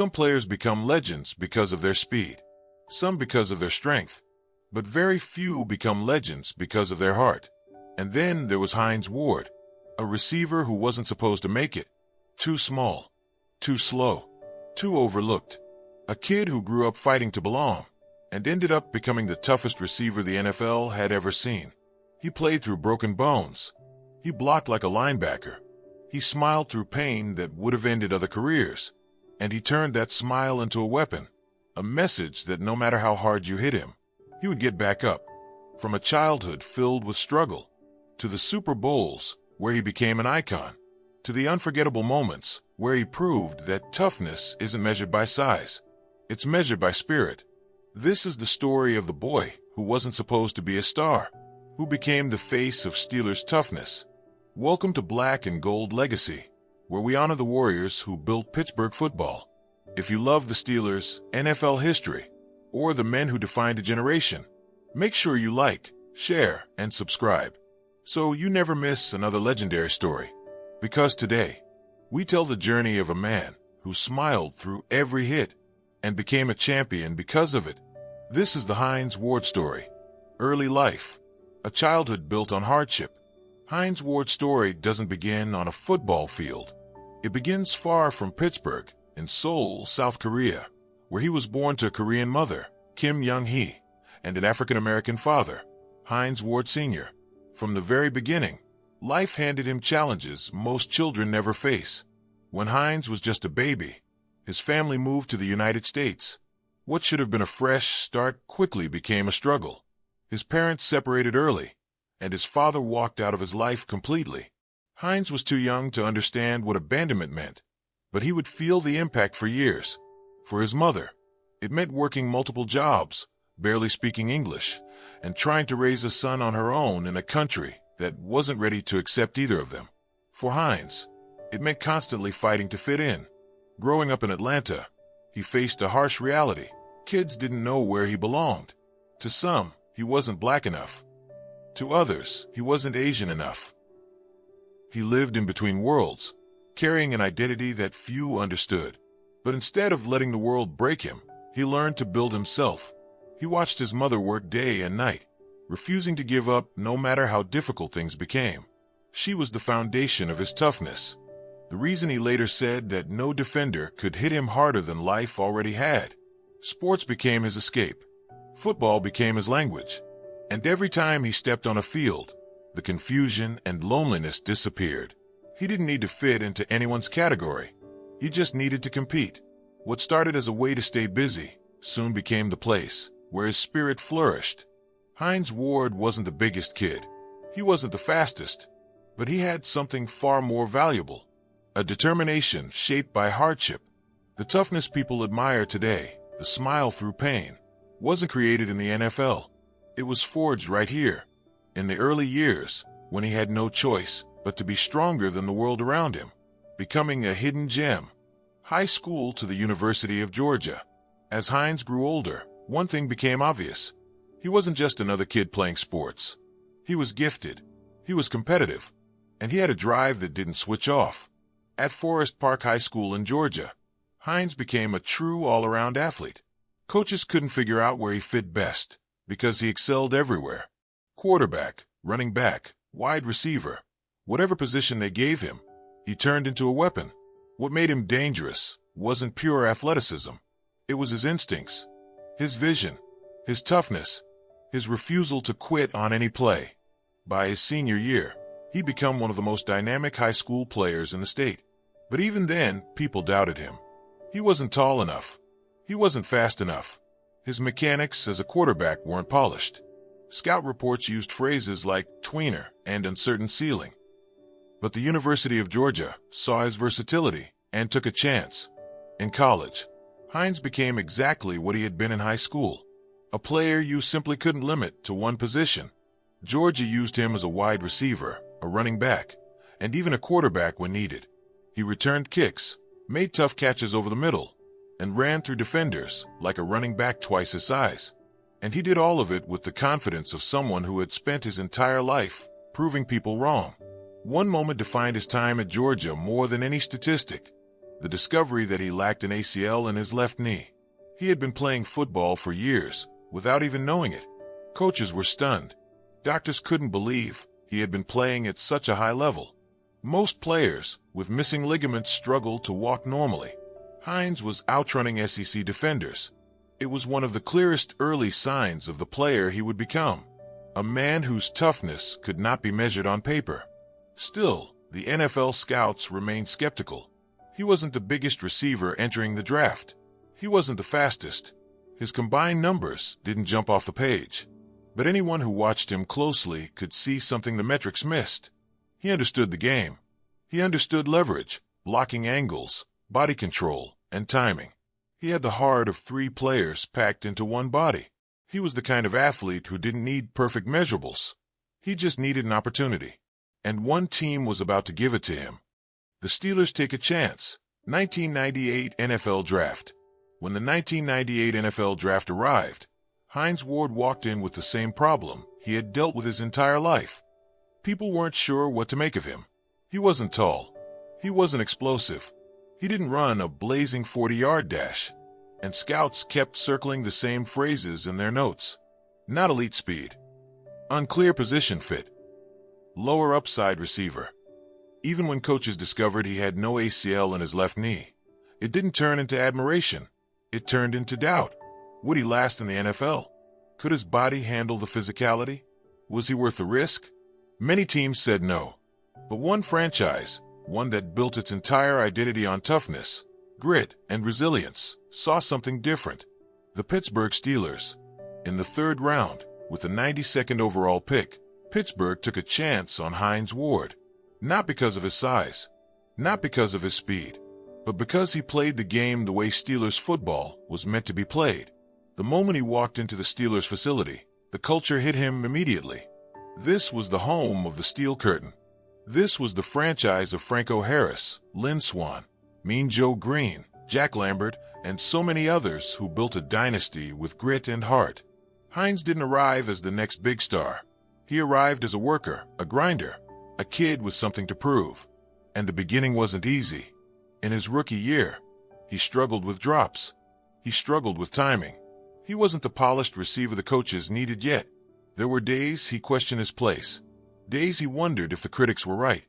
Some players become legends because of their speed, some because of their strength, but very few become legends because of their heart. And then there was Hines Ward, a receiver who wasn't supposed to make it. Too small, too slow, too overlooked. A kid who grew up fighting to belong and ended up becoming the toughest receiver the NFL had ever seen. He played through broken bones. He blocked like a linebacker. He smiled through pain that would have ended other careers. And he turned that smile into a weapon, a message that no matter how hard you hit him, he would get back up. From a childhood filled with struggle, to the Super Bowls where he became an icon, to the unforgettable moments where he proved that toughness isn't measured by size, it's measured by spirit. This is the story of the boy who wasn't supposed to be a star, who became the face of Steelers toughness. Welcome to Black and Gold Legacy, where we honor the warriors who built Pittsburgh football. If you love the Steelers, NFL history, or the men who defined a generation, make sure you like, share, and subscribe, so you never miss another legendary story. Because today, we tell the journey of a man who smiled through every hit and became a champion because of it. This is the Hines Ward story. Early life, a childhood built on hardship. Hines Ward's story doesn't begin on a football field. It begins far from Pittsburgh, in Seoul, South Korea, where he was born to a Korean mother, Kim Young-hee, and an African-American father, Hines Ward Sr. From the very beginning, life handed him challenges most children never face. When Hines was just a baby, his family moved to the United States. What should have been a fresh start quickly became a struggle. His parents separated early, and his father walked out of his life completely. Hines was too young to understand what abandonment meant, but he would feel the impact for years. For his mother, it meant working multiple jobs, barely speaking English, and trying to raise a son on her own in a country that wasn't ready to accept either of them. For Hines, it meant constantly fighting to fit in. Growing up in Atlanta, he faced a harsh reality. Kids didn't know where he belonged. To some, he wasn't black enough. To others, he wasn't Asian enough. He lived in between worlds, carrying an identity that few understood. But instead of letting the world break him, he learned to build himself. He watched his mother work day and night, refusing to give up no matter how difficult things became. She was the foundation of his toughness. The reason he later said that no defender could hit him harder than life already had. Sports became his escape. Football became his language. And every time he stepped on a field, the confusion and loneliness disappeared. He didn't need to fit into anyone's category. He just needed to compete. What started as a way to stay busy soon became the place where his spirit flourished. Hines Ward wasn't the biggest kid. He wasn't the fastest. But he had something far more valuable. A determination shaped by hardship. The toughness people admire today, the smile through pain, wasn't created in the NFL. It was forged right here, in the early years, when he had no choice but to be stronger than the world around him, becoming a hidden gem. High school to the University of Georgia. As Hines grew older, one thing became obvious. He wasn't just another kid playing sports. He was gifted, he was competitive, and he had a drive that didn't switch off. At Forest Park High School in Georgia, Hines became a true all-around athlete. Coaches couldn't figure out where he fit best, because he excelled everywhere. Quarterback, running back, wide receiver, whatever position they gave him, he turned into a weapon. What made him dangerous wasn't pure athleticism. It was his instincts, his vision, his toughness, his refusal to quit on any play. By his senior year, he'd become one of the most dynamic high school players in the state. But even then, people doubted him. He wasn't tall enough. He wasn't fast enough. His mechanics as a quarterback weren't polished. Scout reports used phrases like tweener and uncertain ceiling. But the University of Georgia saw his versatility and took a chance. In college, Hines became exactly what he had been in high school. A player you simply couldn't limit to one position. Georgia used him as a wide receiver, a running back, and even a quarterback when needed. He returned kicks, made tough catches over the middle, and ran through defenders like a running back twice his size. And he did all of it with the confidence of someone who had spent his entire life proving people wrong. One moment defined his time at Georgia more than any statistic. the discovery that he lacked an ACL in his left knee. He had been playing football for years, without even knowing it. Coaches were stunned. Doctors couldn't believe he had been playing at such a high level. Most players with missing ligaments struggled to walk normally. Hines was outrunning SEC defenders. It was one of the clearest early signs of the player he would become, a man whose toughness could not be measured on paper. Still, the NFL scouts remained skeptical. He wasn't the biggest receiver entering the draft. He wasn't the fastest. His combined numbers didn't jump off the page. But anyone who watched him closely could see something the metrics missed. He understood the game. He understood leverage, blocking angles, body control, and timing. He had the heart of 3 players packed into one body. He was the kind of athlete who didn't need perfect measurables. He just needed an opportunity. And one team was about to give it to him. The Steelers take a chance. 1998 NFL Draft. When the 1998 NFL Draft arrived, Hines Ward walked in with the same problem he had dealt with his entire life. People weren't sure what to make of him. He wasn't tall. He wasn't explosive. He didn't run a blazing 40-yard dash. And scouts kept circling the same phrases in their notes. Not elite speed. Unclear position fit. Lower upside receiver. Even when coaches discovered he had no ACL in his left knee, it didn't turn into admiration. It turned into doubt. Would he last in the NFL? Could his body handle the physicality? Was he worth the risk? Many teams said no. But one franchise, one that built its entire identity on toughness, grit, and resilience, saw something different. The Pittsburgh Steelers. In the 3rd round, with the 92nd overall pick, Pittsburgh took a chance on Hines Ward. Not because of his size, not because of his speed, but because he played the game the way Steelers football was meant to be played. The moment he walked into the Steelers facility, the culture hit him immediately. This was the home of the Steel Curtain. This was the franchise of Franco Harris, Lynn Swann, Mean Joe Green, Jack Lambert, and so many others who built a dynasty with grit and heart. Hines didn't arrive as the next big star. He arrived as a worker, a grinder, a kid with something to prove. And the beginning wasn't easy. In his rookie year, he struggled with drops. He struggled with timing. He wasn't the polished receiver the coaches needed yet. There were days he questioned his place. Days he wondered if the critics were right.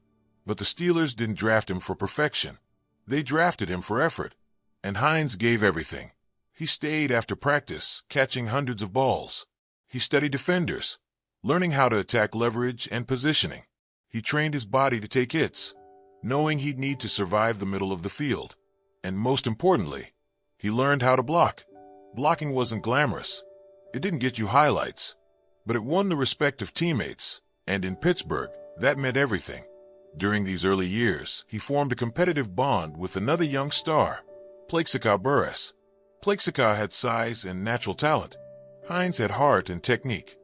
But the Steelers didn't draft him for perfection. They drafted him for effort. And Hines gave everything. He stayed after practice, catching hundreds of balls. He studied defenders, learning how to attack leverage and positioning. He trained his body to take hits, knowing he'd need to survive the middle of the field. And most importantly, he learned how to block. Blocking wasn't glamorous. It didn't get you highlights, but it won the respect of teammates, and in Pittsburgh, that meant everything. During these early years, he formed a competitive bond with another young star, Plaxico Burress. Plaxico had size and natural talent. Hines had heart and technique.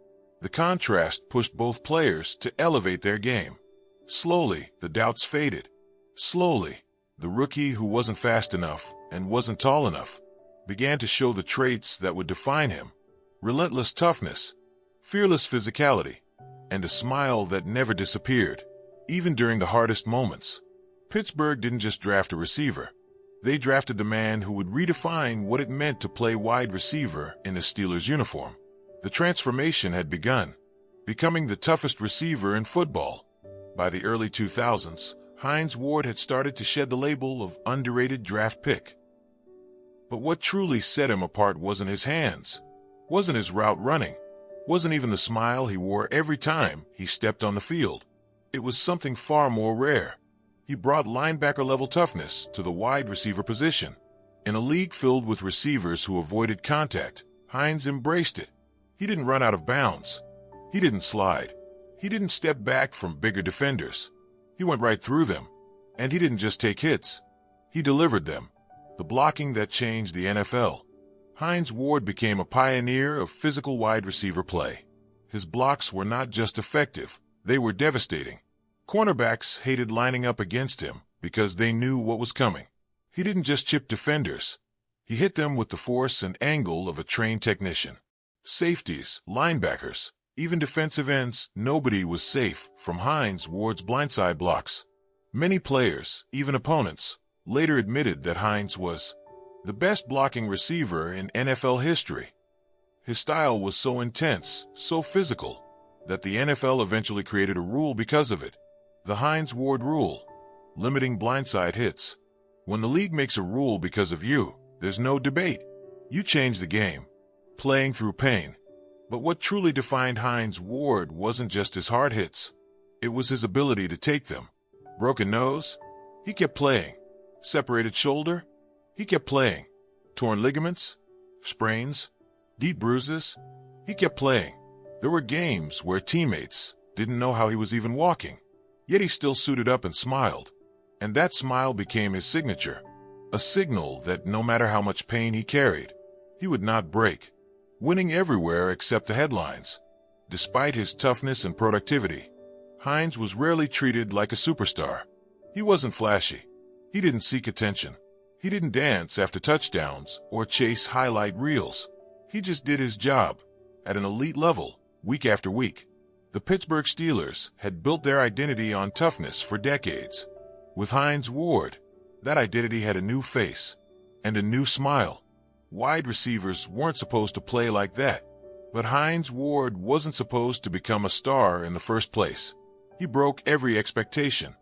The contrast pushed both players to elevate their game. Slowly, the doubts faded. Slowly, the rookie who wasn't fast enough and wasn't tall enough began to show the traits that would define him: relentless toughness, fearless physicality, and a smile that never disappeared, even during the hardest moments. Pittsburgh didn't just draft a receiver. They drafted the man who would redefine what it meant to play wide receiver in a Steelers uniform. The transformation had begun, becoming the toughest receiver in football. By the early 2000s, Hines Ward had started to shed the label of underrated draft pick. But what truly set him apart wasn't his hands, wasn't his route running, wasn't even the smile he wore every time he stepped on the field. It was something far more rare. He brought linebacker-level toughness to the wide receiver position. In a league filled with receivers who avoided contact, Hines embraced it. He didn't run out of bounds. He didn't slide. He didn't step back from bigger defenders. He went right through them. And he didn't just take hits. He delivered them. The blocking that changed the NFL. Hines Ward became a pioneer of physical wide receiver play. His blocks were not just effective, they were devastating. Cornerbacks hated lining up against him because they knew what was coming. He didn't just chip defenders. He hit them with the force and angle of a trained technician. Safeties, linebackers, even defensive ends, nobody was safe from Hines Ward's blindside blocks. Many players, even opponents, later admitted that Hines was the best blocking receiver in NFL history. His style was so intense, so physical, that the NFL eventually created a rule because of it. The Hines Ward Rule, limiting blindside hits. When the league makes a rule because of you, there's no debate. You change the game, playing through pain. But what truly defined Hines Ward wasn't just his hard hits. It was his ability to take them. Broken nose? He kept playing. Separated shoulder? He kept playing. Torn ligaments? Sprains? Deep bruises? He kept playing. There were games where teammates didn't know how he was even walking, yet he still suited up and smiled. And that smile became his signature, a signal that no matter how much pain he carried, he would not break, winning everywhere except the headlines. Despite his toughness and productivity, Hines was rarely treated like a superstar. He wasn't flashy. He didn't seek attention. He didn't dance after touchdowns or chase highlight reels. He just did his job at an elite level, week after week. The Pittsburgh Steelers had built their identity on toughness for decades. With Hines Ward, that identity had a new face and a new smile. Wide receivers weren't supposed to play like that, but Hines Ward wasn't supposed to become a star in the first place. He broke every expectation,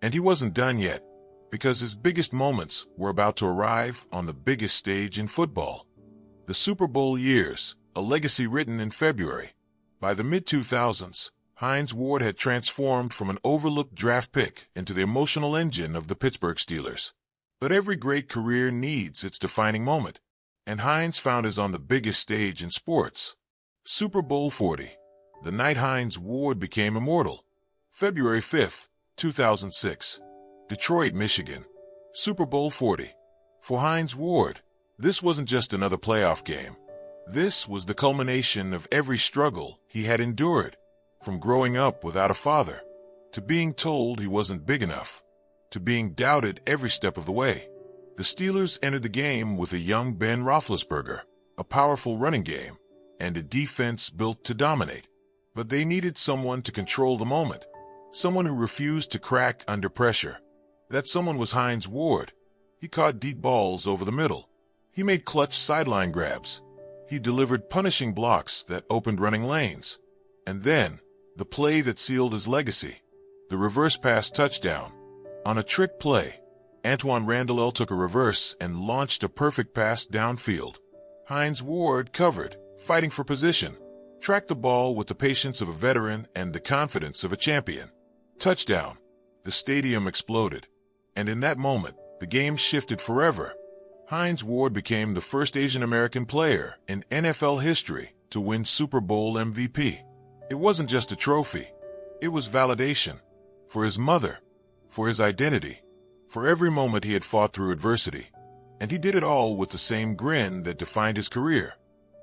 and he wasn't done yet, because his biggest moments were about to arrive on the biggest stage in football. The Super Bowl years, a legacy written in February. By the mid-2000s, Hines Ward had transformed from an overlooked draft pick into the emotional engine of the Pittsburgh Steelers. But every great career needs its defining moment, and Hines found his on the biggest stage in sports. Super Bowl 40, the night Hines Ward became immortal. February 5, 2006, Detroit, Michigan. Super Bowl 40. For Hines Ward, this wasn't just another playoff game. This was the culmination of every struggle he had endured, from growing up without a father, to being told he wasn't big enough, to being doubted every step of the way. The Steelers entered the game with a young Ben Roethlisberger, a powerful running game, and a defense built to dominate. But they needed someone to control the moment, someone who refused to crack under pressure. That someone was Hines Ward. He caught deep balls over the middle. He made clutch sideline grabs. He delivered punishing blocks that opened running lanes. And then, the play that sealed his legacy, the reverse pass touchdown. On a trick play, Antoine Randall took a reverse and launched a perfect pass downfield. Hines Ward covered, fighting for position, tracked the ball with the patience of a veteran and the confidence of a champion. Touchdown. The stadium exploded. And in that moment, the game shifted forever. Hines Ward became the first Asian American player in NFL history to win Super Bowl MVP. It wasn't just a trophy. It was validation. For his mother, for his identity, for every moment he had fought through adversity. And he did it all with the same grin that defined his career.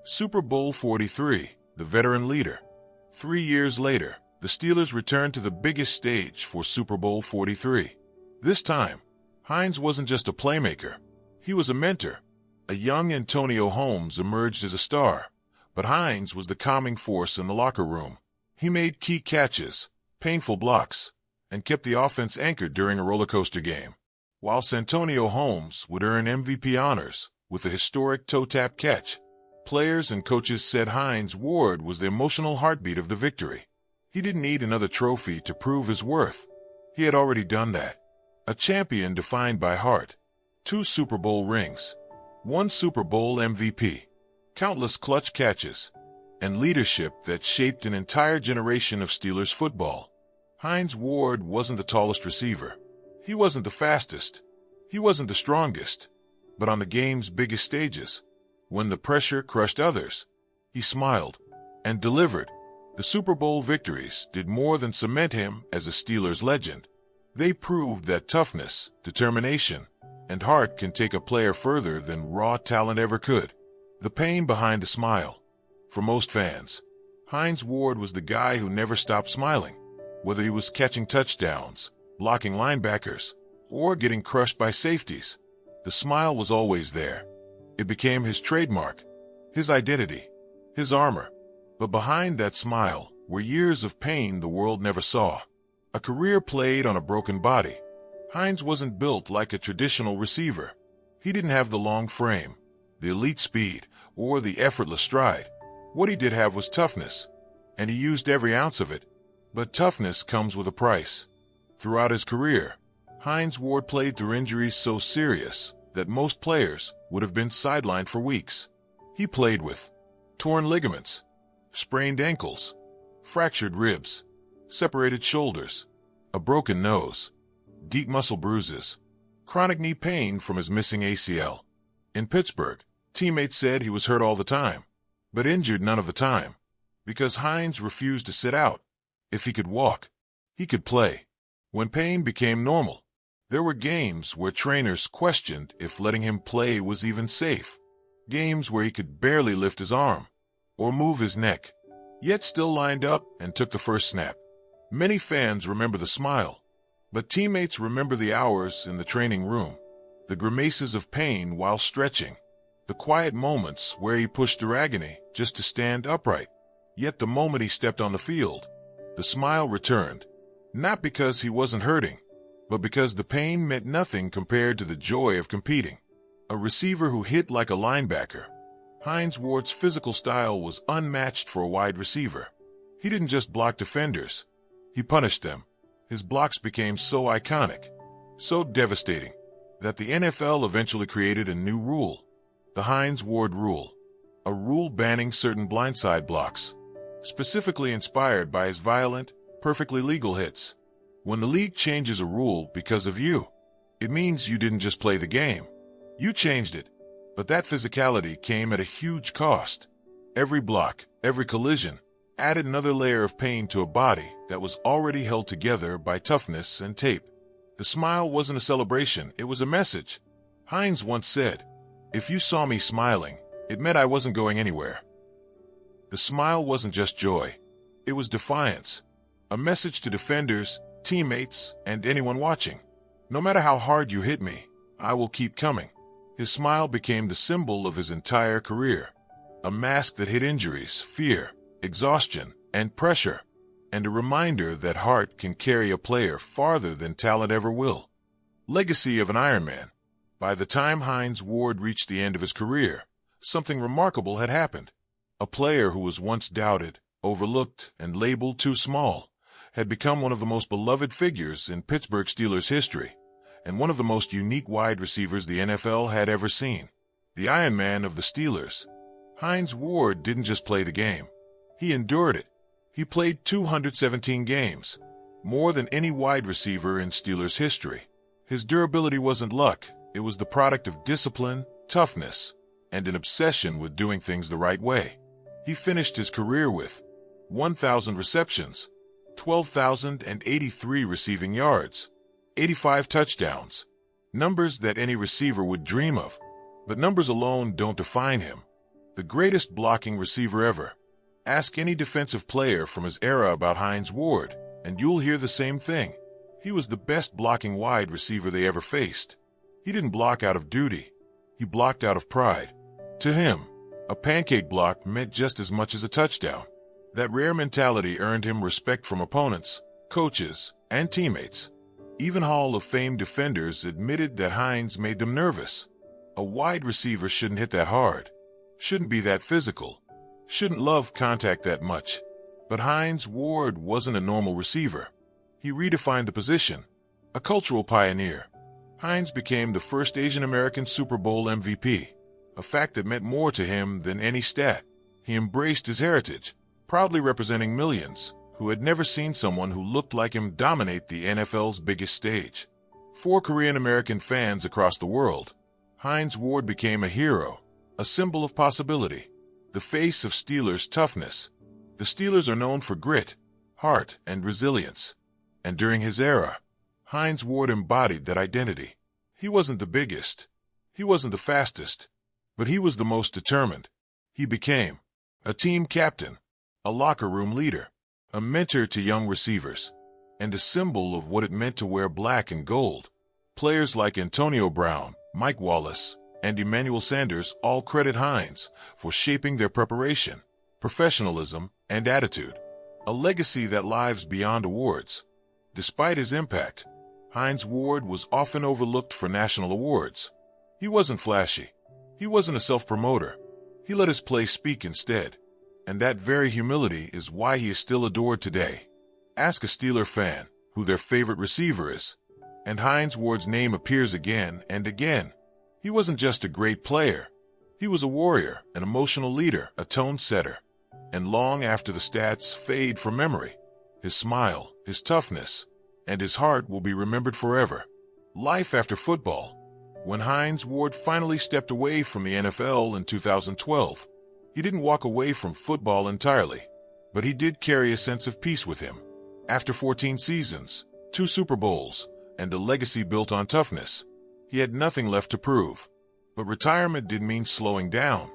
Super Bowl 43, the veteran leader. 3 years later, the Steelers returned to the biggest stage for Super Bowl 43. This time, Hines wasn't just a playmaker. He was a mentor. A young Antonio Holmes emerged as a star, but Hines was the calming force in the locker room. He made key catches, painful blocks, and kept the offense anchored during a roller coaster game. While Santonio Holmes would earn MVP honors with a historic toe-tap catch, players and coaches said Hines Ward was the emotional heartbeat of the victory. He didn't need another trophy to prove his worth. He had already done that. A champion defined by heart. 2 Super Bowl rings. 1 Super Bowl MVP. Countless clutch catches. And leadership that shaped an entire generation of Steelers football. Hines Ward wasn't the tallest receiver. He wasn't the fastest. He wasn't the strongest. But on the game's biggest stages, when the pressure crushed others, he smiled and delivered. The Super Bowl victories did more than cement him as a Steelers legend. They proved that toughness, determination, and heart can take a player further than raw talent ever could. The pain behind the smile. For most fans, Hines Ward was the guy who never stopped smiling. Whether he was catching touchdowns, blocking linebackers, or getting crushed by safeties, the smile was always there. It became his trademark, his identity, his armor. But behind that smile were years of pain the world never saw. A career played on a broken body. Hines wasn't built like a traditional receiver. He didn't have the long frame, the elite speed, or the effortless stride. What he did have was toughness, and he used every ounce of it. But toughness comes with a price. Throughout his career, Hines Ward played through injuries so serious that most players would have been sidelined for weeks. He played with torn ligaments, sprained ankles, fractured ribs, separated shoulders, a broken nose, deep muscle bruises, chronic knee pain from his missing ACL. In Pittsburgh, teammates said he was hurt all the time, but injured none of the time, because Hines refused to sit out. If he could walk, he could play. When pain became normal, there were games where trainers questioned if letting him play was even safe. Games where he could barely lift his arm or move his neck, yet still lined up and took the first snap. Many fans remember the smile, but teammates remember the hours in the training room, the grimaces of pain while stretching, the quiet moments where he pushed through agony just to stand upright. Yet the moment he stepped on the field, the smile returned, not because he wasn't hurting, but because the pain meant nothing compared to the joy of competing. A receiver who hit like a linebacker, Hines Ward's physical style was unmatched for a wide receiver. He didn't just block defenders, he punished them. His blocks became so iconic, so devastating, that the NFL eventually created a new rule, the Hines Ward Rule, a rule banning certain blindside blocks, specifically inspired by his violent, perfectly legal hits. When the league changes a rule because of you, it means you didn't just play the game, you changed it. But that physicality came at a huge cost. Every block, every collision, added another layer of pain to a body that was already held together by toughness and tape. The smile wasn't a celebration, it was a message. Hines once said, "If you saw me smiling, it meant I wasn't going anywhere." The smile wasn't just joy, it was defiance, a message to defenders, teammates, and anyone watching. No matter how hard you hit me, I will keep coming. His smile became the symbol of his entire career, a mask that hid injuries, fear, exhaustion, and pressure, and a reminder that heart can carry a player farther than talent ever will. Legacy of an Ironman. By the time Hines Ward reached the end of his career, something remarkable had happened. A player who was once doubted, overlooked, and labeled too small had become one of the most beloved figures in Pittsburgh Steelers history, and one of the most unique wide receivers the NFL had ever seen. The Iron Man of the Steelers. Hines Ward didn't just play the game. He endured it. He played 217 games, more than any wide receiver in Steelers history. His durability wasn't luck, it was the product of discipline, toughness, and an obsession with doing things the right way. He finished his career with 1,000 receptions, 12,083 receiving yards, 85 touchdowns, numbers that any receiver would dream of. But numbers alone don't define him. The greatest blocking receiver ever. Ask any defensive player from his era about Hines Ward, and you'll hear the same thing. He was the best blocking wide receiver they ever faced. He didn't block out of duty. He blocked out of pride. To him, a pancake block meant just as much as a touchdown. That rare mentality earned him respect from opponents, coaches, and teammates. Even Hall of Fame defenders admitted that Hines made them nervous. A wide receiver shouldn't hit that hard, shouldn't be that physical, shouldn't love contact that much. But Hines Ward wasn't a normal receiver. He redefined the position, a cultural pioneer. Hines became the first Asian American Super Bowl MVP, a fact that meant more to him than any stat. He embraced his heritage, proudly representing millions who had never seen someone who looked like him dominate the NFL's biggest stage. For Korean American fans across the world, Hines Ward became a hero, a symbol of possibility, the face of Steelers' toughness. The Steelers are known for grit, heart, and resilience. And during his era, Hines Ward embodied that identity. He wasn't the biggest, he wasn't the fastest, but he was the most determined. He became a team captain, a locker room leader, a mentor to young receivers, and a symbol of what it meant to wear black and gold. Players like Antonio Brown, Mike Wallace, and Emmanuel Sanders all credit Hines for shaping their preparation, professionalism, and attitude. A legacy that lives beyond awards. Despite his impact, Hines Ward was often overlooked for national awards. He wasn't flashy. He wasn't a self-promoter. He let his play speak instead. And that very humility is why he is still adored today. Ask a Steeler fan who their favorite receiver is, and Hines Ward's name appears again and again. He wasn't just a great player. He was a warrior, an emotional leader, a tone setter. And long after the stats fade from memory, his smile, his toughness, and his heart will be remembered forever. Life after football. When Hines Ward finally stepped away from the NFL in 2012, he didn't walk away from football entirely, but he did carry a sense of peace with him. After 14 seasons, 2 Super Bowls, and a legacy built on toughness, he had nothing left to prove. But retirement didn't mean slowing down.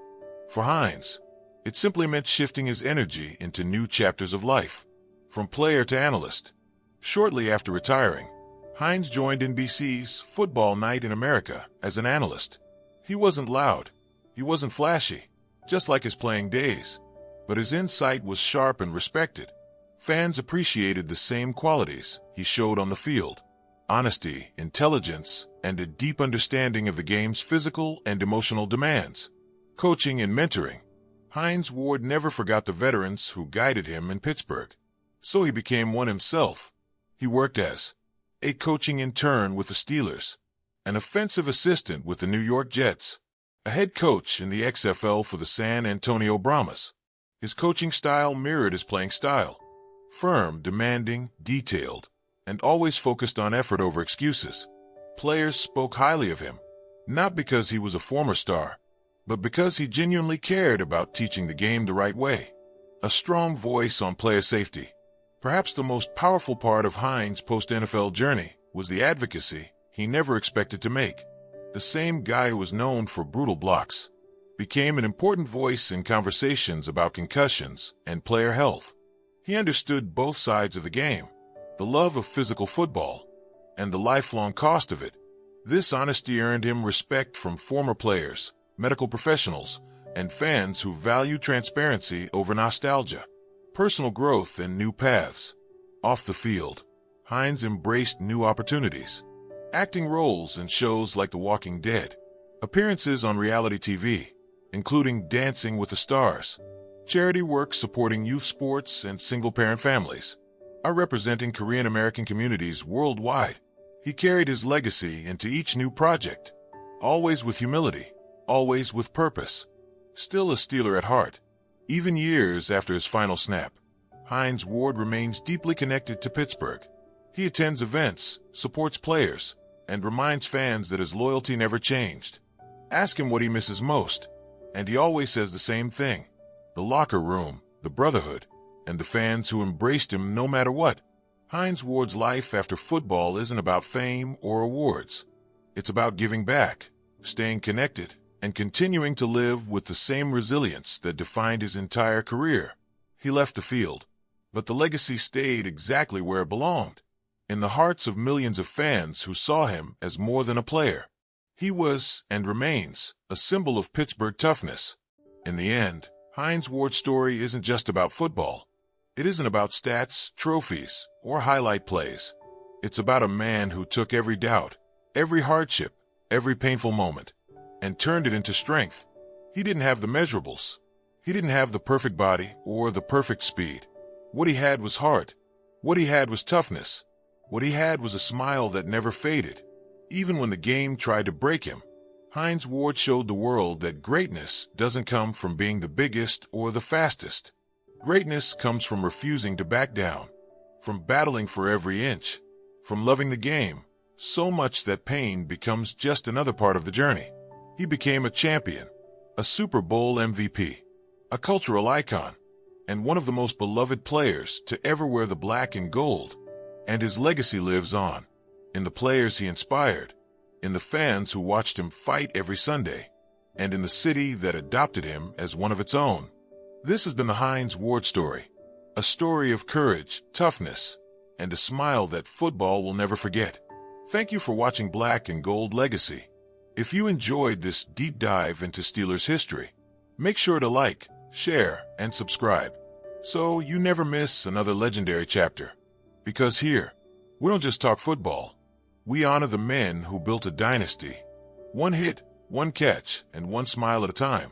For Hines, it simply meant shifting his energy into new chapters of life, from player to analyst. Shortly after retiring, Hines joined NBC's Football Night in America as an analyst. He wasn't loud. He wasn't flashy, just like his playing days. But his insight was sharp and respected. Fans appreciated the same qualities he showed on the field: honesty, intelligence, and a deep understanding of the game's physical and emotional demands. Coaching and mentoring. Hines Ward never forgot the veterans who guided him in Pittsburgh. So he became one himself. He worked as a coaching intern with the Steelers, an offensive assistant with the New York Jets, a head coach in the XFL for the San Antonio Brahmas. His coaching style mirrored his playing style: firm, demanding, detailed, and always focused on effort over excuses. Players spoke highly of him, not because he was a former star, but because he genuinely cared about teaching the game the right way. A strong voice on player safety. Perhaps the most powerful part of Hines' post-NFL journey was the advocacy he never expected to make. The same guy who was known for brutal blocks became an important voice in conversations about concussions and player health. He understood both sides of the game, the love of physical football and the lifelong cost of it. This honesty earned him respect from former players, medical professionals, and fans who value transparency over nostalgia. Personal growth and new paths. Off the field, Hines embraced new opportunities. Acting roles in shows like The Walking Dead, appearances on reality TV, including Dancing with the Stars, charity work supporting youth sports and single-parent families, are representing Korean American communities worldwide. He carried his legacy into each new project, always with humility, always with purpose. Still a Steeler at heart. Even years after his final snap, Hines Ward remains deeply connected to Pittsburgh. He attends events, supports players, and reminds fans that his loyalty never changed. Ask him what he misses most, and he always says the same thing: the locker room, the brotherhood, and the fans who embraced him no matter what. Hines Ward's life after football isn't about fame or awards. It's about giving back, staying connected, and continuing to live with the same resilience that defined his entire career. He left the field, but the legacy stayed exactly where it belonged, in the hearts of millions of fans who saw him as more than a player. He was, and remains, a symbol of Pittsburgh toughness. In the end, Hines Ward's story isn't just about football. It isn't about stats, trophies, or highlight plays. It's about a man who took every doubt, every hardship, every painful moment, and turned it into strength. He didn't have the measurables. He didn't have the perfect body or the perfect speed. What he had was heart. What he had was toughness. What he had was a smile that never faded. Even when the game tried to break him, Hines Ward showed the world that greatness doesn't come from being the biggest or the fastest. Greatness comes from refusing to back down, from battling for every inch, from loving the game so much that pain becomes just another part of the journey. He became a champion, a Super Bowl MVP, a cultural icon, and one of the most beloved players to ever wear the black and gold. And his legacy lives on, in the players he inspired, in the fans who watched him fight every Sunday, and in the city that adopted him as one of its own. This has been the Hines Ward story, a story of courage, toughness, and a smile that football will never forget. Thank you for watching Black and Gold Legacy. If you enjoyed this deep dive into Steelers history, make sure to like, share, and subscribe, so you never miss another legendary chapter. Because here, we don't just talk football, We honor the men who built a dynasty, one hit, one catch, and one smile at a time.